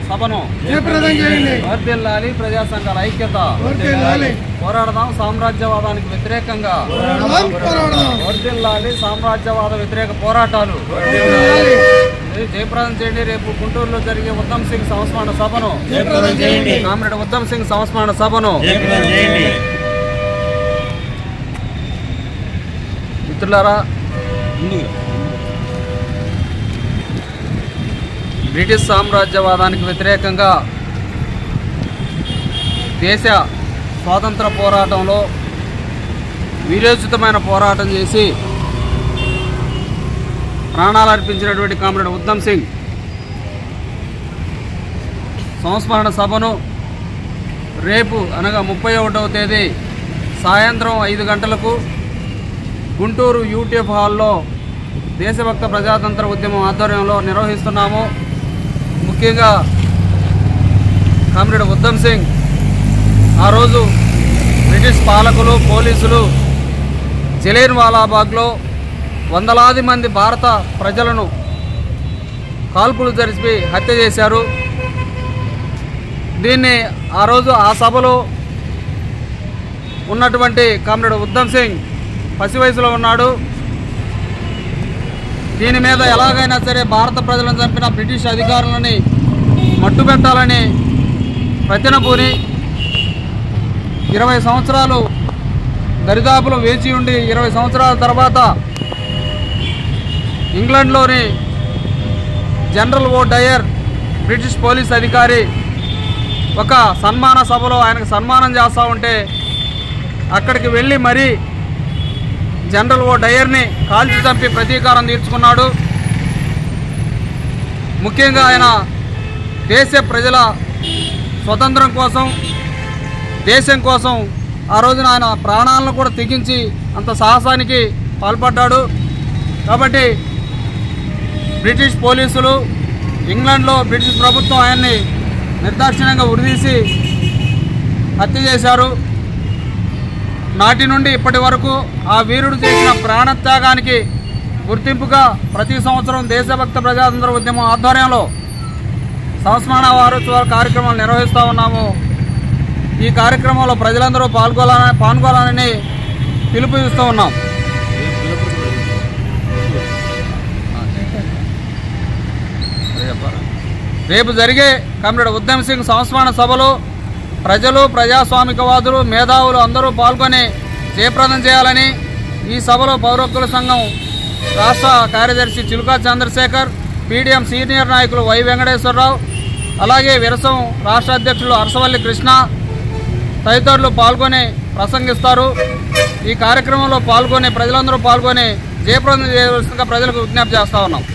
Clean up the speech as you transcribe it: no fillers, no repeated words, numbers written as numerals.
సభను వర్ధిల్లాలి, ప్రజా సంఘాల ఐక్యత, పోరాడదాం సామ్రాజ్యవాదానికి వ్యతిరేకంగా, వర్ధిల్లాలి సామ్రాజ్యవాద వ్యతిరేక పోరాటాలు జయప్రదం చేయండి. రేపు గుంటూరులో జరిగే ఉద్దమ్ సింగ్ సంస్మరణ సభను, కామ్రేడ్ ఉద్దమ్ సింగ్ సంస్మరణ సభను మిత్రులారా, బ్రిటిష్ సామ్రాజ్యవాదానికి వ్యతిరేకంగా దేశ స్వాతంత్ర పోరాటంలో వీరోచితమైన పోరాటం చేసి ప్రాణాలు అర్పించినటువంటి కామ్రేడ్ ఉద్దమ్ సింగ్ సంస్మరణ సభను రేపు అనగా 31వ తేదీ సాయంత్రం 5 గంటలకు గుంటూరు యూటీఎఫ్ హాల్లో దేశభక్త ప్రజాతంత్ర ఉద్యమం ఆధ్వర్యంలో నిర్వహిస్తున్నాము. ముఖ్యంగా కామ్రేడ్ ఉద్దమ్ సింగ్ ఆ రోజు బ్రిటిష్ పాలకులు, పోలీసులు జలియన్వాలాబాగ్లో వందలాది మంది భారత ప్రజలను కాల్పులు జరిపి హత్య చేశారు. దీన్ని ఆ రోజు ఆ సభలో ఉన్నటువంటి కామ్రేడ్ ఉద్దమ్ సింగ్ పసి వయసులో ఉన్నాడు. దీని మీద ఎలాగైనా సరే భారత ప్రజలను చంపిన బ్రిటిష్ అధికారులని మట్టుబెట్టాలని ప్రతినపూని 20 సంవత్సరాలు దరిదాపులో వేచి ఉండి 20 సంవత్సరాల తర్వాత ఇంగ్లాండ్లోని జనరల్ ఓ డయర్ బ్రిటిష్ పోలీస్ అధికారి ఒక సన్మాన సభలో ఆయనకు సన్మానం చేస్తూ ఉంటే అక్కడికి వెళ్ళి మరీ జనరల్ ఓ డయర్ని కాల్చి చంపి ప్రతీకారం తీర్చుకున్నాడు. ముఖ్యంగా ఆయన దేశ ప్రజల స్వతంత్రం కోసం, దేశం కోసం ఆ రోజున ఆయన ప్రాణాలను కూడా తెగించి అంత సాహసానికి పాల్పడ్డాడు. కాబట్టి బ్రిటిష్ పోలీసులు, ఇంగ్లాండ్లో బ్రిటిష్ ప్రభుత్వం ఆయన్ని నిర్దాక్షిణ్యంగా ఉరిదీసి హత్య చేశారు. నాటి నుండి ఇప్పటి వరకు ఆ వీరుడు చేసిన ప్రాణత్యాగానికి గుర్తింపుగా ప్రతి సంవత్సరం దేశభక్త ప్రజాతంత్ర ఉద్యమం ఆధ్వర్యంలో సంస్మరణ వారోత్సవాల కార్యక్రమాలు నిర్వహిస్తూ ఉన్నాము. ఈ కార్యక్రమంలో ప్రజలందరూ పాల్గొనాలని పిలుపునిస్తూ ఉన్నాం. రేపు జరిగే కామ్రేడ్ ఉద్దమ్ సింగ్ సంస్మరణ సభలో ప్రజలు, ప్రజాస్వామికవాదులు, మేధావులు అందరూ పాల్గొని జయప్రదం చేయాలని ఈ సభలో పౌరహక్కుల సంఘం రాష్ట్ర కార్యదర్శి చిలుకా చంద్రశేఖర్, పీడీఎం సీనియర్ నాయకులు వై వెంకటేశ్వరరావు, అలాగే విరసం రాష్ట్ర అధ్యక్షులు అరసవల్లి కృష్ణ తదితరులు పాల్గొని ప్రసంగిస్తారు. ఈ కార్యక్రమంలో ప్రజలందరూ పాల్గొని జయప్రదం చేయవలసిందిగా ప్రజలకు విజ్ఞప్తి చేస్తా ఉన్నాం.